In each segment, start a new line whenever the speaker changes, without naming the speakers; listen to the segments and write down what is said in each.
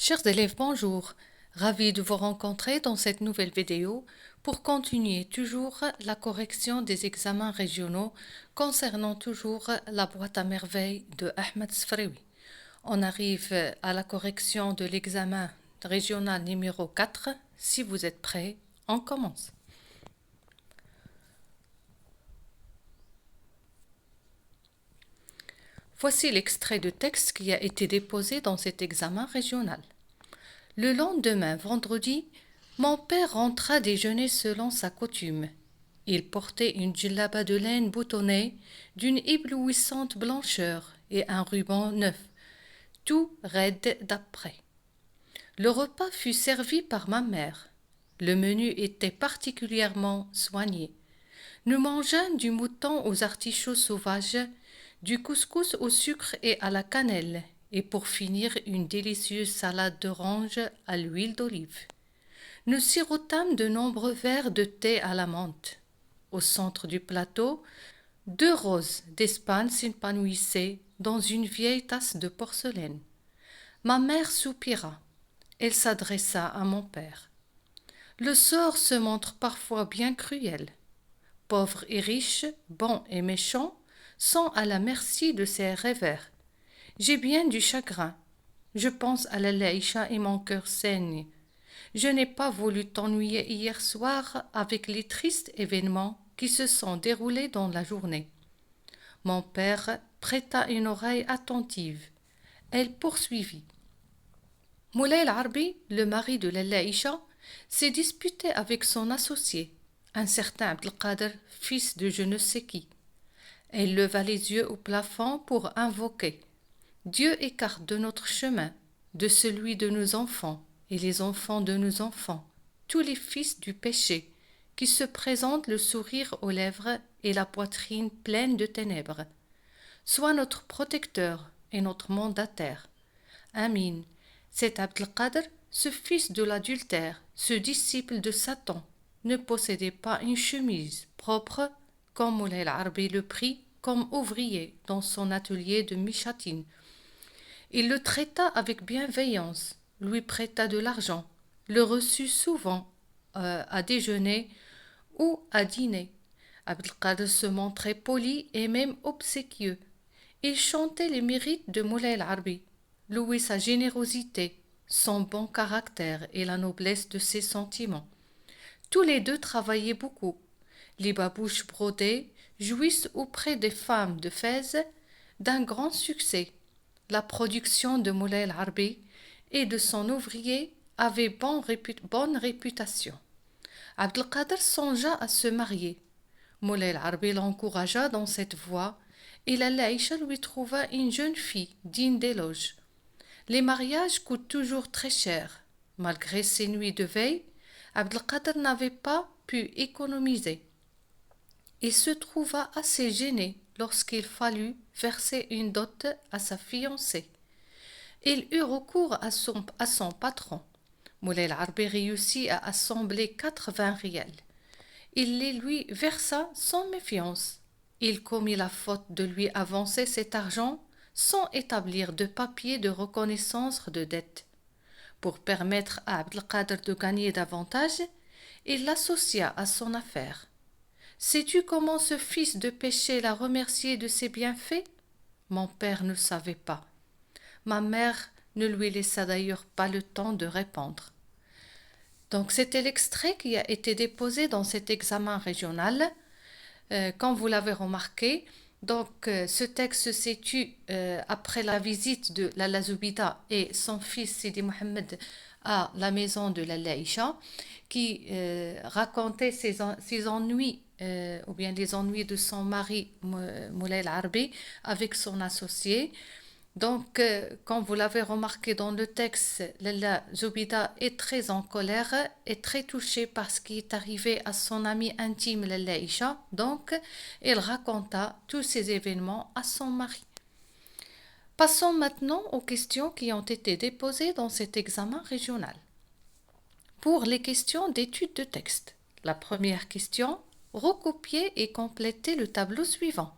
Chers élèves, bonjour. Ravi de vous rencontrer dans cette nouvelle vidéo pour continuer toujours la correction des examens régionaux concernant toujours la boîte à merveilles de Ahmed Sfraoui. On arrive à la correction de l'examen régional numéro 4. Si vous êtes prêts, on commence. Voici l'extrait de texte qui a été déposé dans cet examen régional. Le lendemain, vendredi, mon père rentra déjeuner selon sa coutume. Il portait une djellaba de laine boutonnée d'une éblouissante blancheur et un ruban neuf, tout raide d'après. Le repas fut servi par ma mère. Le menu était particulièrement soigné. Nous mangeâmes du mouton aux artichauts sauvages, du couscous au sucre et à la cannelle, et pour finir une délicieuse salade d'orange à l'huile d'olive. Nous sirotâmes de nombreux verres de thé à la menthe. Au centre du plateau, 2 roses d'Espagne s'épanouissaient dans une vieille tasse de porcelaine. Ma mère soupira. Elle s'adressa à mon père. Le sort se montre parfois bien cruel. Pauvres et riches, bons et méchants, sont à la merci de ces revers. J'ai bien du chagrin. Je pense à la Laïcha et mon cœur saigne. Je n'ai pas voulu t'ennuyer hier soir avec les tristes événements qui se sont déroulés dans la journée. Mon père prêta une oreille attentive. Elle poursuivit. Moulay al-Arbi, le mari de la Laïcha, s'est disputé avec son associé, un certain Abdelkader, fils de je ne sais qui. Elle leva les yeux au plafond pour invoquer. Dieu écarte de notre chemin, de celui de nos enfants et les enfants de nos enfants, tous les fils du péché, qui se présentent le sourire aux lèvres et la poitrine pleine de ténèbres. Sois notre protecteur et notre mandataire. Amin. Cet Abdelkader, ce fils de l'adultère, ce disciple de Satan, ne possédait pas une chemise propre, comme Moulay al-Arbi le prit comme ouvrier dans son atelier de Michatine. Il le traita avec bienveillance, lui prêta de l'argent, le reçut souvent à déjeuner ou à dîner. Abdelkader se montrait poli et même obséquieux. Il chantait les mérites de Moulay al-Arbi, louait sa générosité, son bon caractère et la noblesse de ses sentiments. Tous les deux travaillaient beaucoup. Les babouches brodées jouissent auprès des femmes de Fès d'un grand succès. La production de Moulay al-Arbi et de son ouvrier avait bonne réputation. Abdelkader songea à se marier. Moulay al-Arbi l'encouragea dans cette voie et la Laïcha lui trouva une jeune fille digne d'éloge. Les mariages coûtent toujours très cher. Malgré ses nuits de veille, Abdelkader n'avait pas pu économiser. Il se trouva assez gêné lorsqu'il fallut verser une dot à sa fiancée. Il eut recours à son patron. Moulay al-Arbi réussit à assembler 80 rials. Il les lui versa sans méfiance. Il commit la faute de lui avancer cet argent sans établir de papier de reconnaissance de dette. Pour permettre à Abdelkader de gagner davantage, il l'associa à son affaire. Sais-tu comment ce fils de péché l'a remercié de ses bienfaits? Mon père ne savait pas. Ma mère ne lui laissa d'ailleurs pas le temps de répondre. Donc c'était l'extrait qui a été déposé dans cet examen régional. Comme vous l'avez remarqué, ce texte se situe après la visite de la Zoubida et son fils Sidi Mohamed à la maison de la Laïcha, qui racontait ses ennuis, ou bien les ennuis de son mari Moulay al-Arbi avec son associé. Donc, comme vous l'avez remarqué dans le texte, la Zoubida est très en colère et très touchée par ce qui est arrivé à son amie intime, la Laïcha. Donc, elle raconta tous ces événements à son mari. Passons maintenant aux questions qui ont été déposées dans cet examen régional. Pour les questions d'étude de texte, la première question, recopier et compléter le tableau suivant.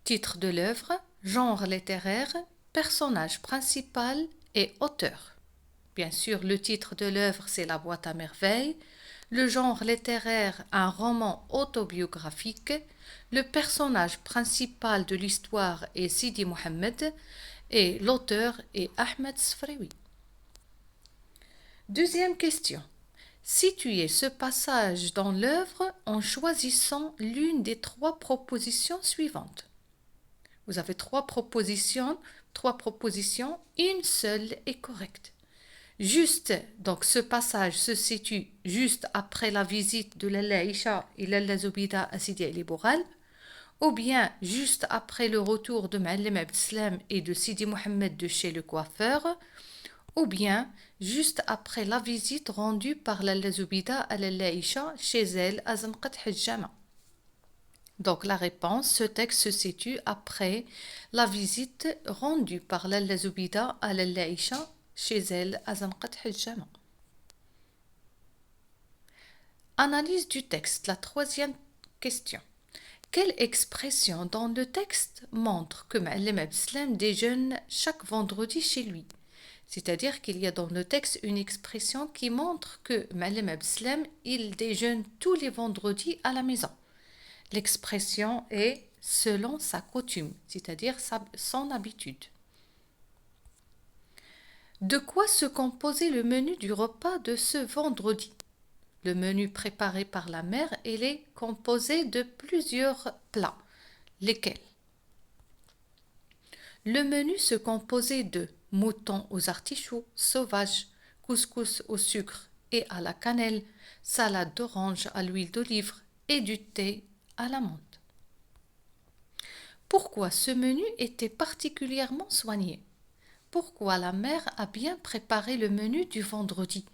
Titre de l'œuvre, genre littéraire, personnage principal et auteur. Bien sûr, le titre de l'œuvre, c'est La boîte à merveilles. Le genre littéraire, un roman autobiographique. Le personnage principal de l'histoire est Sidi Mohammed et l'auteur est Ahmed Sfraoui. Deuxième question. Situez ce passage dans l'œuvre en choisissant l'une des trois propositions suivantes. Vous avez trois propositions, une seule est correcte. Juste, donc ce passage se situe juste après la visite de Lalla Aïcha et Lalla Zoubida à Sidi Ali Boural, ou bien juste après le retour de Ma'alem Abdeslam et de Sidi Mohammed de chez le coiffeur, ou bien juste après la visite rendue par Lalla Zoubida à Lalla Aïcha chez elle à Zanqat Hijjama. Donc la réponse, ce texte se situe après la visite rendue par Lalla Zoubida à Lalla Aïcha chez elle à Zanqat Hijjama. Analyse du texte, la troisième question. Quelle expression dans le texte montre que Ma'alem Abdeslam déjeune chaque vendredi chez lui? C'est-à-dire qu'il y a dans le texte une expression qui montre que Ma'alem Abdeslam, il déjeune tous les vendredis à la maison. L'expression est selon sa coutume, c'est-à-dire son habitude. De quoi se composait le menu du repas de ce vendredi? Le menu préparé par la mère, il est composé de plusieurs plats. Lesquels? Le menu se composait de moutons aux artichauts sauvages, couscous au sucre et à la cannelle, salade d'orange à l'huile d'olive et du thé à la menthe. Pourquoi ce menu était particulièrement soigné? Pourquoi la mère a bien préparé le menu du vendredi?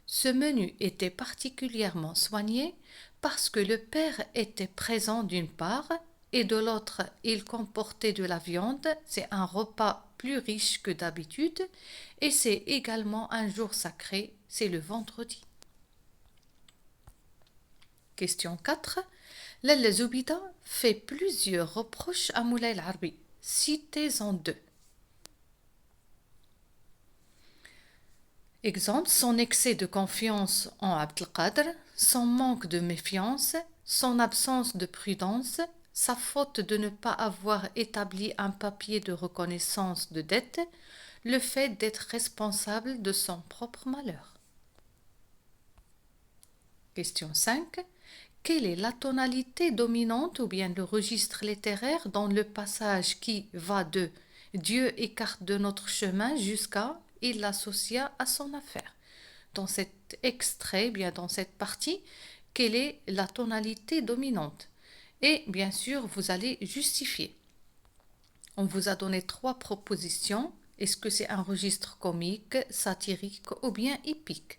Ce menu était particulièrement soigné parce que le père était présent d'une part et de l'autre il comportait de la viande, c'est un repas plus riche que d'habitude et c'est également un jour sacré, c'est le vendredi. Question 4. Lalla Zoubida fait plusieurs reproches à Moulay El-Arbi. Citez-en deux. Exemple, son excès de confiance en Abdelkader, son manque de méfiance, son absence de prudence, sa faute de ne pas avoir établi un papier de reconnaissance de dette, le fait d'être responsable de son propre malheur. Question 5. Quelle est la tonalité dominante ou bien le registre littéraire dans le passage qui va de Dieu écarte de notre chemin jusqu'à il l'associa à son affaire? Dans cet extrait, bien dans cette partie, quelle est la tonalité dominante? Et bien sûr, vous allez justifier. On vous a donné trois propositions. Est-ce que c'est un registre comique, satirique ou bien épique?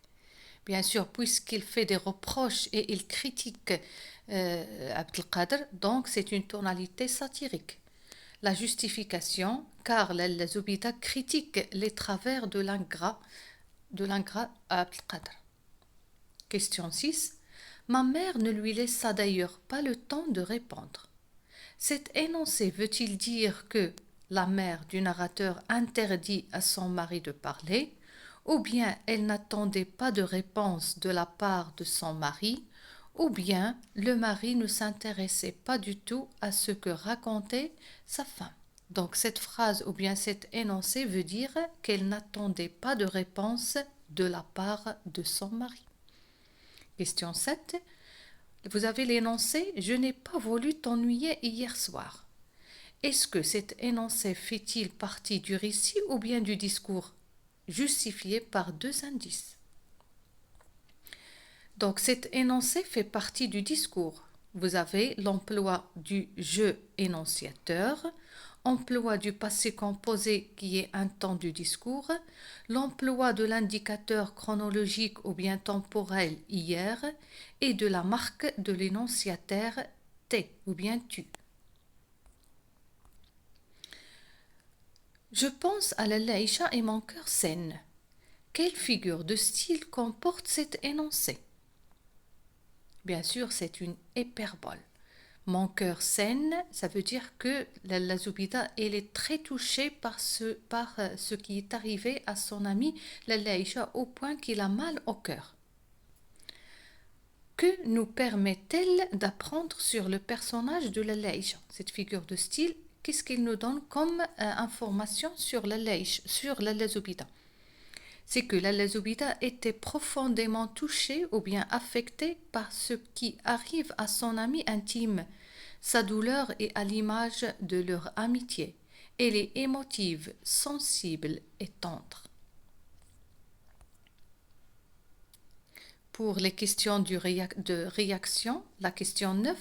Bien sûr, puisqu'il fait des reproches et il critique Abdelkader, donc c'est une tonalité satirique. La justification, car Lalla Zoubida critique les travers de l'ingrat Abdelkader. Question 6. Ma mère ne lui laissa d'ailleurs pas le temps de répondre. Cet énoncé veut-il dire que la mère du narrateur interdit à son mari de parler, ou bien elle n'attendait pas de réponse de la part de son mari, ou bien le mari ne s'intéressait pas du tout à ce que racontait sa femme. Donc cette phrase ou bien cet énoncé veut dire qu'elle n'attendait pas de réponse de la part de son mari. Question 7. Vous avez l'énoncé « Je n'ai pas voulu t'ennuyer hier soir ». Est-ce que cet énoncé fait-il partie du récit ou bien du discours? Justifié par deux indices. Donc cet énoncé fait partie du discours. Vous avez l'emploi du je énonciateur, emploi du passé composé qui est un temps du discours, l'emploi de l'indicateur chronologique ou bien temporel hier et de la marque de l'énonciataire t'es ou bien tu. Je pense à Lalla Aïcha et mon cœur saigne. Quelle figure de style comporte cet énoncé? Bien sûr, c'est une hyperbole. Mon cœur saigne, ça veut dire que la Zoubida, elle est très touchée par ce qui est arrivé à son amie la Laïcha au point qu'il a mal au cœur. Que nous permet-elle d'apprendre sur le personnage de la Laïcha, cette figure de style? Qu'est-ce qu'il nous donne comme information sur la Laïcha, sur la Zoubida? C'est que la Zoubida était profondément touchée ou bien affectée par ce qui arrive à son ami intime. Sa douleur est à l'image de leur amitié. Elle est émotive, sensible et tendre. Pour les questions de réaction, la question 9,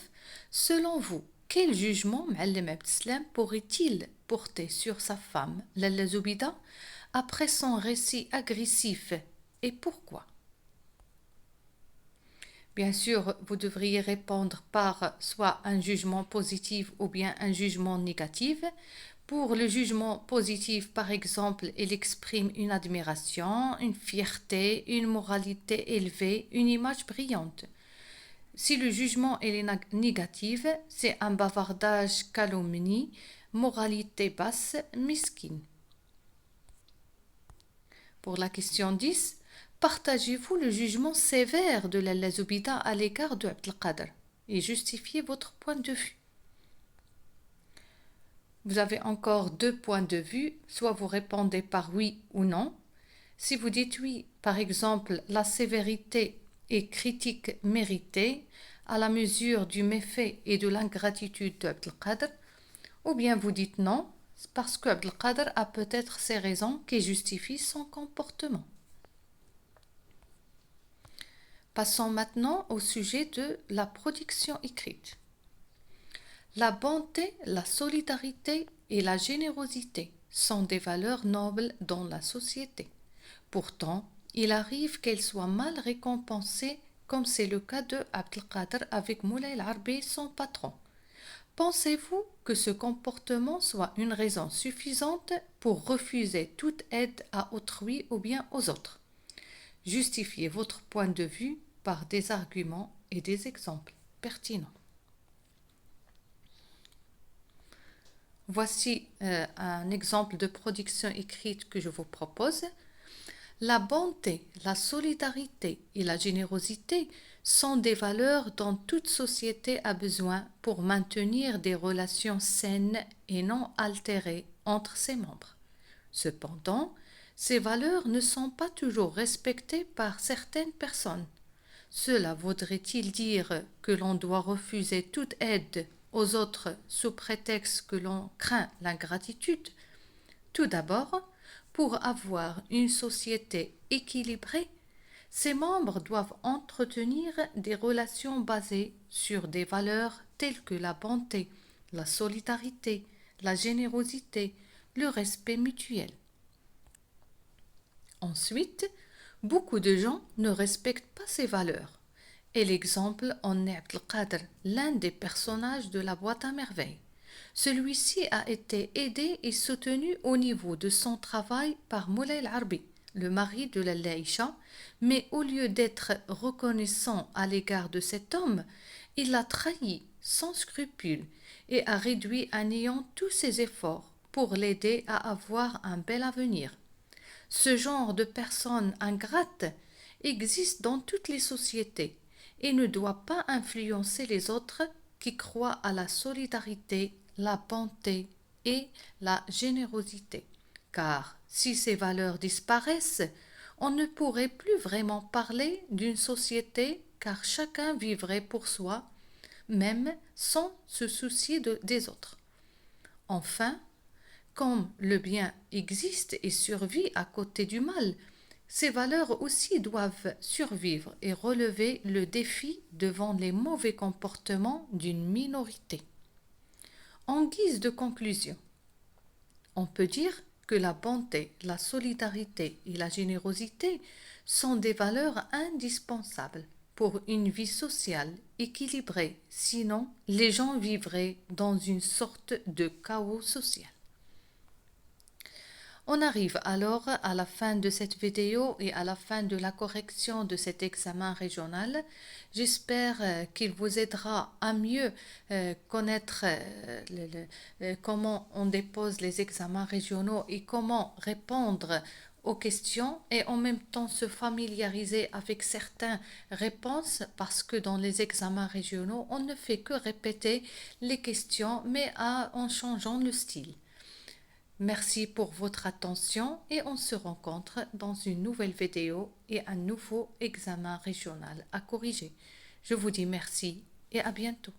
selon vous, quel jugement Ma'allem Abdeslam pourrait-il porter sur sa femme, la Zoubida, après son récit agressif et pourquoi? Bien sûr, vous devriez répondre par soit un jugement positif ou bien un jugement négatif. Pour le jugement positif, par exemple, il exprime une admiration, une fierté, une moralité élevée, une image brillante. Si le jugement est négatif, c'est un bavardage calomnie, moralité basse, mesquine. Pour la question 10, partagez-vous le jugement sévère de la Zoubida à l'égard de Abdelkader et justifiez votre point de vue. Vous avez encore 2 points de vue, soit vous répondez par oui ou non. Si vous dites oui, par exemple, la sévérité est critique méritée à la mesure du méfait et de l'ingratitude d'Abdelkader, ou bien vous dites non, parce que Abdelkader a peut-être ses raisons qui justifient son comportement. Passons maintenant au sujet de la production écrite. La bonté, la solidarité et la générosité sont des valeurs nobles dans la société. Pourtant, il arrive qu'elles soient mal récompensées, comme c'est le cas de Abdelkader avec Moulay El-Harbi, son patron. Pensez-vous que ce comportement soit une raison suffisante pour refuser toute aide à autrui ou bien aux autres? Justifiez votre point de vue par des arguments et des exemples pertinents. Voici un exemple de production écrite que je vous propose. La bonté, la solidarité et la générosité sont des valeurs dont toute société a besoin pour maintenir des relations saines et non altérées entre ses membres. Cependant, ces valeurs ne sont pas toujours respectées par certaines personnes. Cela voudrait-il dire que l'on doit refuser toute aide aux autres sous prétexte que l'on craint l'ingratitude? Tout d'abord, pour avoir une société équilibrée, ses membres doivent entretenir des relations basées sur des valeurs telles que la bonté, la solidarité, la générosité, le respect mutuel. Ensuite, beaucoup de gens ne respectent pas ces valeurs. Et l'exemple en est Abdelkader, l'un des personnages de la boîte à merveilles. Celui-ci a été aidé et soutenu au niveau de son travail par Moulay El-Harbi, le mari de la Laïcha, mais au lieu d'être reconnaissant à l'égard de cet homme, il l'a trahi sans scrupule et a réduit à néant tous ses efforts pour l'aider à avoir un bel avenir. Ce genre de personnes ingrates existe dans toutes les sociétés et ne doit pas influencer les autres qui croient à la solidarité, la bonté et la générosité. Car si ces valeurs disparaissent, on ne pourrait plus vraiment parler d'une société car chacun vivrait pour soi, même sans se soucier des autres. Enfin, comme le bien existe et survit à côté du mal, ces valeurs aussi doivent survivre et relever le défi devant les mauvais comportements d'une minorité. En guise de conclusion, on peut dire que la bonté, la solidarité et la générosité sont des valeurs indispensables pour une vie sociale équilibrée, sinon les gens vivraient dans une sorte de chaos social. On arrive alors à la fin de cette vidéo et à la fin de la correction de cet examen régional. J'espère qu'il vous aidera à mieux connaître comment on dépose les examens régionaux et comment répondre aux questions et en même temps se familiariser avec certaines réponses parce que dans les examens régionaux, on ne fait que répéter les questions mais en changeant le style. Merci pour votre attention et on se rencontre dans une nouvelle vidéo et un nouveau examen régional à corriger. Je vous dis merci et à bientôt.